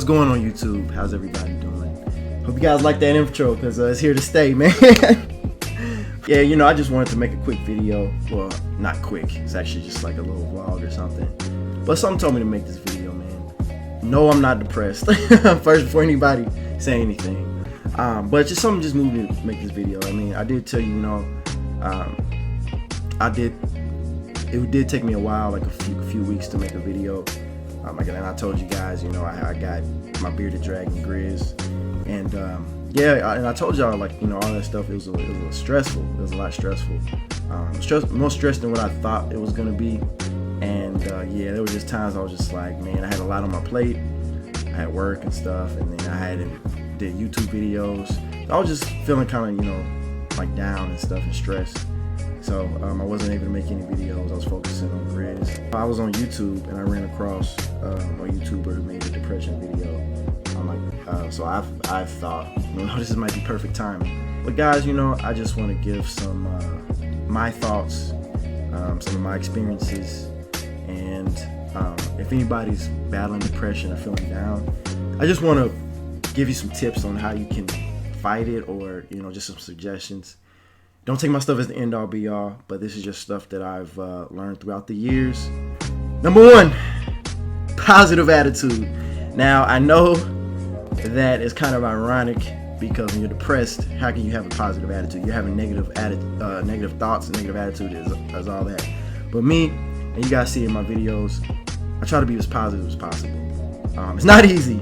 going on YouTube? How's everybody doing? Hope you guys like that intro because it's here to stay, man. Yeah, you know, I just wanted to make a quick video. Well, not quick. It's actually just like a little vlog or something. But something told me to make this video, man. No, I'm not depressed. First, before anybody say anything. But just something just moved me to make this video. I mean, I did tell you, it did take me a while, like a few weeks to make a video. And I told you guys, you know, I got my bearded dragon Grizz, and and I told y'all, like, you know, all that stuff. It was a little stressful. It was a lot stressful. More stressed than what I thought it was gonna be. And yeah, there were just times I was just like, man, I had a lot on my plate. I had work and stuff, and then I did YouTube videos. I was just feeling kind of, you know, like down and stuff and stressed. So I wasn't able to make any videos. I was focusing on Grizz. I was on YouTube and I ran across a YouTuber who made a depression video. I'm like, so I thought, you know, this might be perfect timing. But guys, you know, I just want to give some my thoughts, some of my experiences, and if anybody's battling depression or feeling down, I just want to give you some tips on how you can fight it, or, you know, just some suggestions. Don't take my stuff as the end all be all, but this is just stuff that I've learned throughout the years. Number one, positive attitude. Now, I know that it's kind of ironic because when you're depressed, how can you have a positive attitude? You're having negative thoughts and negative attitude is all that. But me, and you guys see in my videos, I try to be as positive as possible. It's not easy.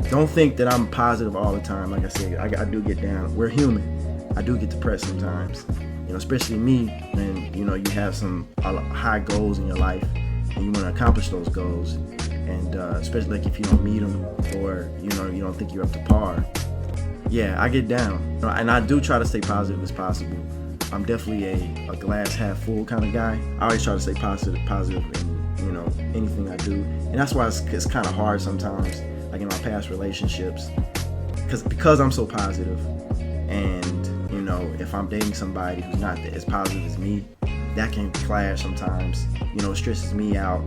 Don't think that I'm positive all the time. Like I said, I do get down. We're human. I do get depressed sometimes, you know, especially me when, you know, you have some high goals in your life and you want to accomplish those goals, and especially like if you don't meet them, or, you know, you don't think you're up to par. Yeah, I get down, and I do try to stay positive as possible. I'm definitely a glass half full kind of guy. I always try to stay positive in, you know, anything I do, and that's why it's kind of hard sometimes, like in my past relationships, because I'm so positive. And, you know, if I'm dating somebody who's not as positive as me, that can clash sometimes. You know, it stresses me out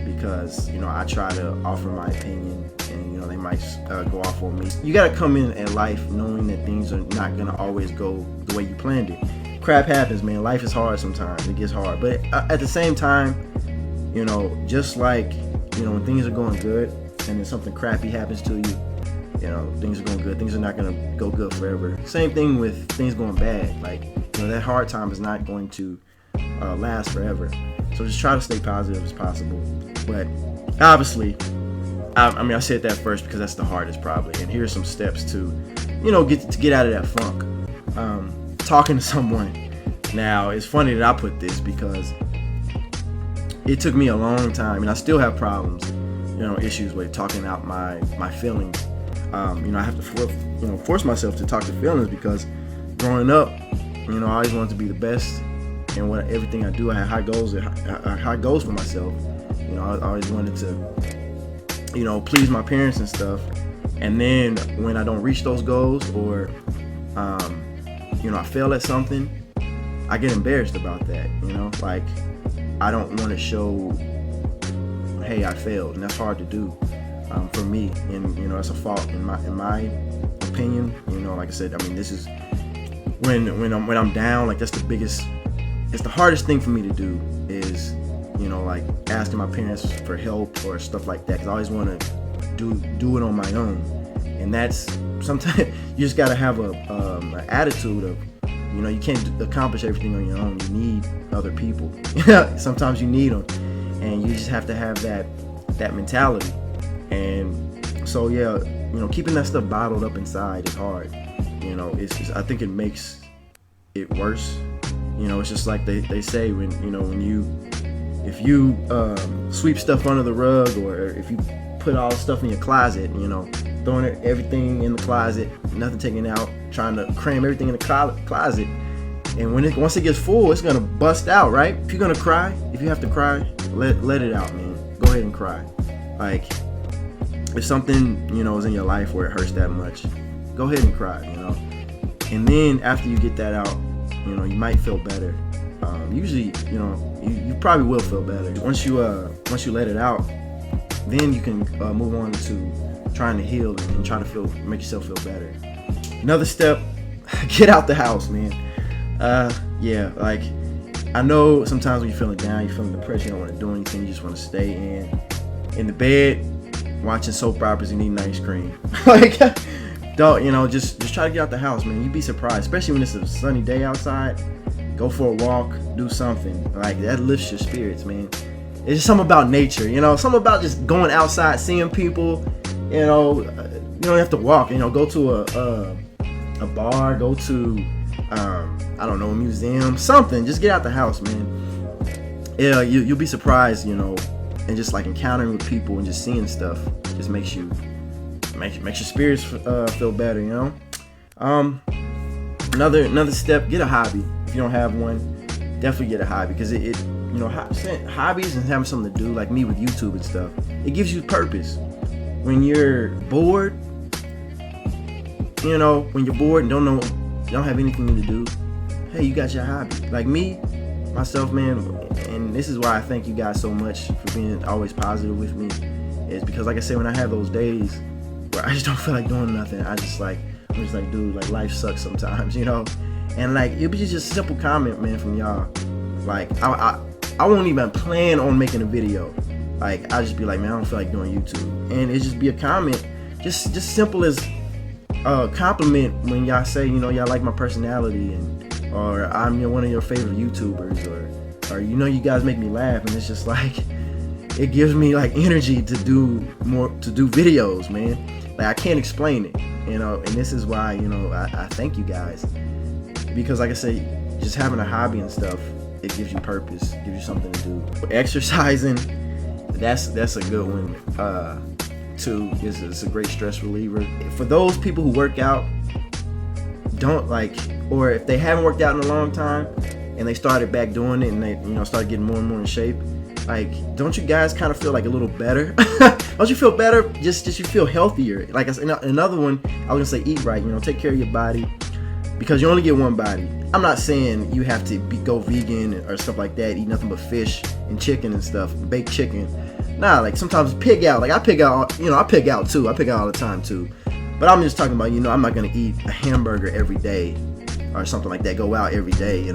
because, you know, I try to offer my opinion and, you know, they might go off on me. You got to come in life knowing that things are not going to always go the way you planned it. Crap happens, man. Life is hard sometimes. It gets hard. But at the same time, you know, just like, you know, when things are going good and then something crappy happens to you, you know, things are going good. Things are not going to go good forever. Same thing with things going bad. Like, you know, that hard time is not going to last forever. So just try to stay positive as possible. But obviously, I said that first because that's the hardest probably. And here's some steps to, you know, get out of that funk. Talking to someone. Now, it's funny that I put this because it took me a long time, and I still have problems, you know, issues with talking out my feelings. You know, I have to force myself to talk to feelings because growing up, you know, I always wanted to be the best, and everything I do, I had high goals for myself. You know, I always wanted to, you know, please my parents and stuff. And then when I don't reach those goals, or you know, I fail at something, I get embarrassed about that. You know, like, I don't want to show, hey, I failed, and that's hard to do. For me, and, you know, that's a fault in my opinion. You know, like I said, I mean, this is when I'm down, like, it's the hardest thing for me to do is, you know, like asking my parents for help or stuff like that, because I always want to do it on my own. And that's sometimes you just got to have an attitude of, you know, you can't accomplish everything on your own. You need other people. Sometimes you need them, and you just have to have that mentality. And so, yeah, you know, keeping that stuff bottled up inside is hard. You know, I think it makes it worse. You know, it's just like they say, when, you know, if you sweep stuff under the rug, or if you put all the stuff in your closet, you know, throwing everything in the closet, nothing taken out, trying to cram everything in the closet, and once it gets full, it's gonna bust out, right? If you're gonna cry, if you have to cry, let it out, man. Go ahead and cry. Like, if something, you know, is in your life where it hurts that much, go ahead and cry, you know. And then after you get that out, you know, you might feel better. Usually, you know, you probably will feel better once you let it out. Then you can move on to trying to heal and try to make yourself feel better. Another step, get out the house, man. Yeah, like I know sometimes when you're feeling down, you're feeling depressed, you don't want to do anything, you just want to stay in the bed, watching soap operas and eating ice cream. Like, don't, just try to get out the house, man. You'd be surprised, especially when it's a sunny day outside. Go for a walk, do something. Like, that lifts your spirits, man. It's just something about nature, something about just going outside, seeing people, you don't have to walk, go to a bar, go to, I don't know, a museum, something. Just get out the house, man. Yeah, you'll be surprised, and just like encountering with people and just seeing stuff just makes your spirits feel better, Another step, get a hobby. If you don't have one, definitely get a hobby, because hobbies and having something to do, like me with YouTube and stuff, it gives you purpose. When you're bored, when you're bored and don't have anything to do, hey, you got your hobby. Like myself, man, and this is why I thank you guys so much for being always positive with me, is because, like I said, when I have those days where I just don't feel like doing nothing, I'm just like, dude, like, life sucks sometimes, and like, it'll be just a simple comment, man, from y'all. Like, I won't even plan on making a video. Like, I just be like, man, I don't feel like doing YouTube, and it just be a comment, just simple as a compliment when y'all say, y'all like my personality, or I'm one of your favorite YouTubers, or you guys make me laugh, and it's just like, it gives me like energy to do videos, man. Like, I can't explain it, and this is why, I thank you guys, because, like I say, just having a hobby and stuff, it gives you purpose, gives you something to do. Exercising, that's a good one too. It's a great stress reliever. For those people who work out, or if they haven't worked out in a long time and they started back doing it and they started getting more and more in shape, like, don't you guys kind of feel like a little better? Don't you feel better? Just you feel healthier. Like I said, another one, I was gonna say, eat right. Take care of your body, because you only get one body. I'm not saying you have to go vegan or stuff like that, eat nothing but fish and chicken and stuff, baked chicken. Nah, like, sometimes pig out. Like, I pig out, I pig out too. I pig out all the time too. But I'm just talking about, I'm not gonna eat a hamburger every day or something like that. Go out every day,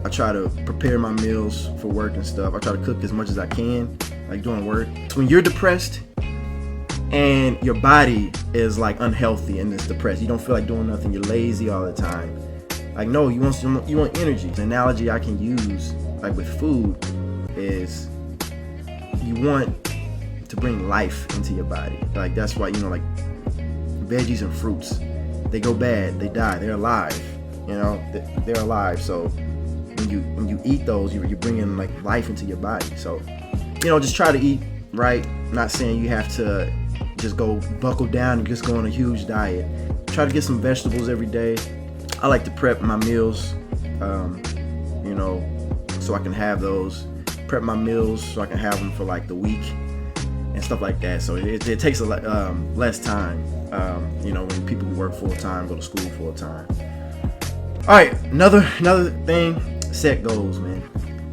I try to prepare my meals for work and stuff. I try to cook as much as I can, like, during work. So when you're depressed and your body is like unhealthy and it's depressed, you don't feel like doing nothing, you're lazy all the time. Like, no, you want energy. The analogy I can use, like, with food is, you want to bring life into your body. Like, that's why, like, veggies and fruits, they go bad, they die, they're alive. They're alive. So when you eat those, you're bringing, like, life into your body. So, just try to eat right. I'm not saying you have to just go buckle down and just go on a huge diet. Try to get some vegetables every day. I like to prep my meals, so I can have those. Prep my meals so I can have them for, like, the week and stuff like that. So it takes a lot less time, when people work full time, go to school full time. All right, another thing, set goals, man.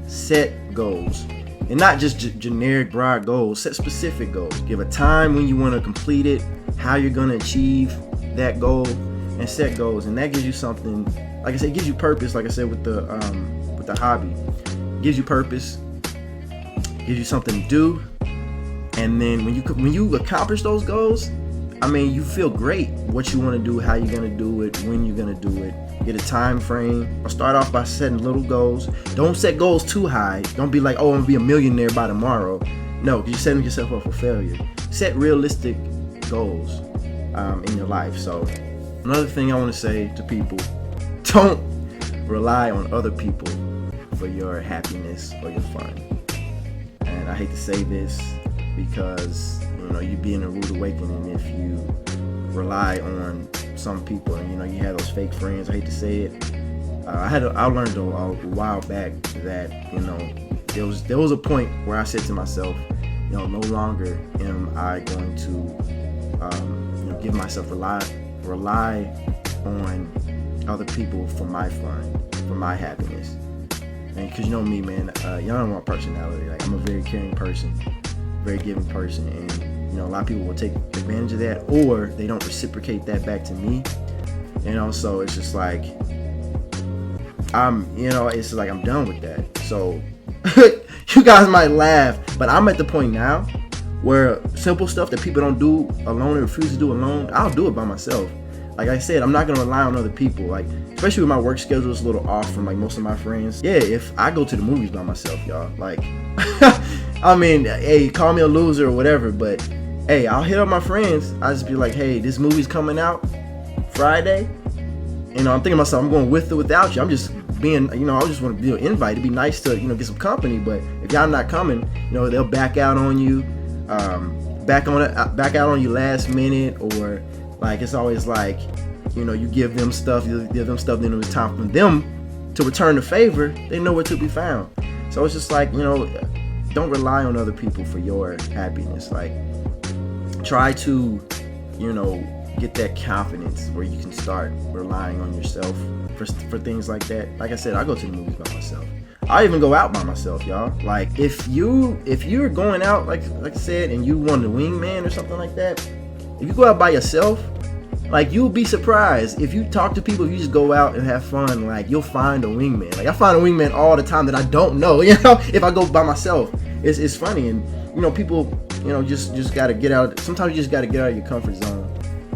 Set goals. And not just generic, broad goals. Set specific goals. Give a time when you want to complete it, how you're going to achieve that goal, and set goals. And that gives you something, like I said, it gives you purpose. Like I said, with the hobby, it gives you purpose, gives you something to do. And then when you accomplish those goals, I mean, you feel great. What you want to do, how you're going to do it, when you're going to do it. Get a time frame. Or start off by setting little goals. Don't set goals too high. Don't be like, oh, I'm going to be a millionaire by tomorrow. No, because you're setting yourself up for failure. Set realistic goals in your life. So, another thing I want to say to people, don't rely on other people for your happiness or your fun. And I hate to say this, because you'd be in a rude awakening if you rely on some people and you have those fake friends. I hate to say it. I learned a while back that there was a point where I said to myself, no longer am I going to give myself rely on other people for my fun, for my happiness. And because me, man, y'all know my personality. Like, I'm a very caring person, very giving person, and you know, a lot of people will take advantage of that, or they don't reciprocate that back to me. You know, so it's just like it's like I'm done with that. So you guys might laugh, but I'm at the point now where simple stuff that people don't do alone or refuse to do alone, I'll do it by myself. Like I said, I'm not gonna rely on other people. Like, especially with my work schedule is a little off from like most of my friends. Yeah, if I go to the movies by myself, y'all, like, I mean, hey, call me a loser or whatever, but hey, I'll hit up my friends. I just be like, hey, this movie's coming out Friday. You know, I'm thinking to myself, I'm going with or without you. I'm just being, you know, I just want to do an invite. It'd be nice to, you know, get some company. But if y'all not coming, you know, they'll back out on you, back out on you last minute, or like it's always like, you know, you give them stuff, then it was time for them to return the favor. They know where to be found. So it's just like, you know, don't rely on other people for your happiness. Like, try to, you know, get that confidence where you can start relying on yourself for things like that. Like I said, I go to the movies by myself. I even go out by myself, y'all. Like, if you're going out, like I said, and you want a wingman or something like that, if you go out by yourself, like, you'll be surprised. If you talk to people, if you just go out and have fun, like, you'll find a wingman. Like, I find a wingman all the time that I don't know, you know, if I go by myself. It's funny, and, you know, people, you know, just gotta get out. Sometimes you just gotta get out of your comfort zone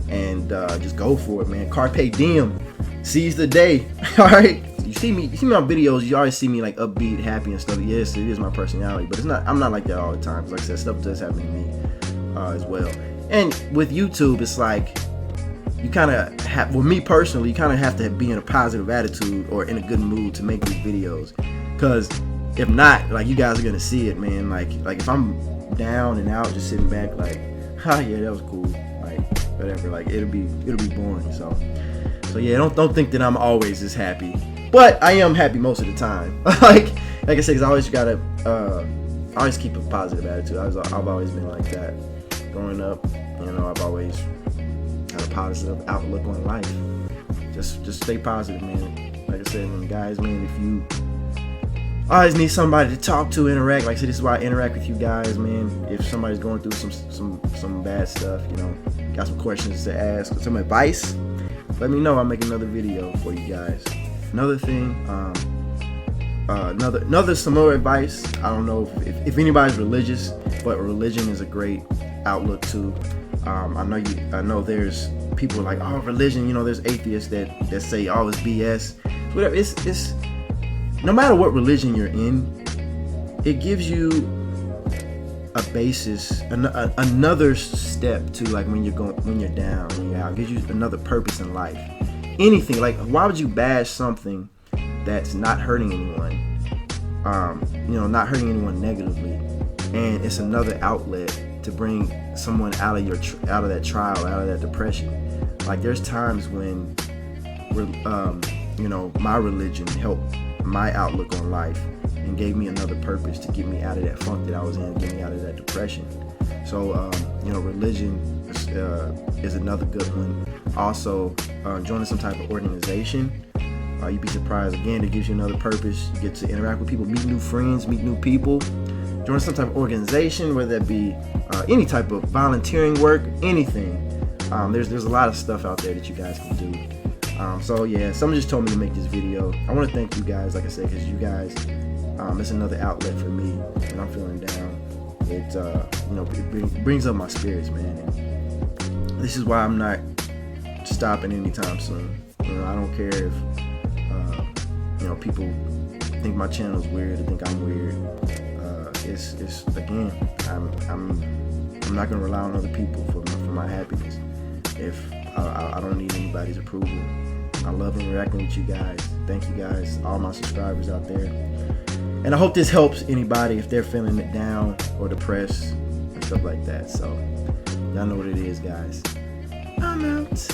and just go for it, man. Carpe diem. Seize the day. All right. You see me on videos, you always see me like upbeat, happy and stuff. Yes, it is my personality, but I'm not like that all the time. Like I said, stuff does happen to me as well. And with YouTube, it's like, you kind of have, well, me personally, you kind of have to be in a positive attitude or in a good mood to make these videos. Because if not, like, you guys are gonna see it, man. Like if I'm down and out, just sitting back, like, yeah, that was cool, like, whatever. Like, it'll be boring. So yeah, don't think that I'm always this happy, but I am happy most of the time. like I said, 'cause I always gotta always keep a positive attitude. I've always been like that growing up. You know, I've always had a positive outlook on life. Just stay positive, man. Like I said, and guys, man, if you always need somebody to talk to, interact. Like I said, this is why I interact with you guys, man. If somebody's going through some bad stuff, you know, got some questions to ask, some advice, let me know. I'll make another video for you guys. Another thing, another some more advice. I don't know if anybody's religious, but religion is a great outlook too. I know there's people like, oh, religion, you know, there's atheists that say, oh, it's BS. Whatever. It's no matter what religion you're in, it gives you a basis, another step to, like, when you're down, when you're out. It gives you another purpose in life. Anything, like, why would you bash something that's not hurting anyone? You know, not hurting anyone negatively, and it's another outlet to bring someone out of that trial, out of that depression. Like, there's times when you know, my religion helped my outlook on life and gave me another purpose to get me out of that funk that I was in, get me out of that depression. So you know, religion is another good one. Also, joining some type of organization, you'd be surprised. Again, it gives you another purpose. You get to interact with people, meet new friends, meet new people. Join some type of organization, whether that be any type of volunteering work, anything. There's a lot of stuff out there that you guys can do. So yeah, someone just told me to make this video. I want to thank you guys, like I said, because you guys, it's another outlet for me when I'm feeling down. It you know, it brings up my spirits, man. And this is why I'm not stopping anytime soon. You know, I don't care if you know, people think my channel's weird or think I'm weird. It's again, I'm not gonna rely on other people for my happiness. If I don't need anybody's approval. I love interacting with you guys. Thank you guys, all my subscribers out there. And I hope this helps anybody if they're feeling it down or depressed and stuff like that. So y'all know what it is, guys. I'm out.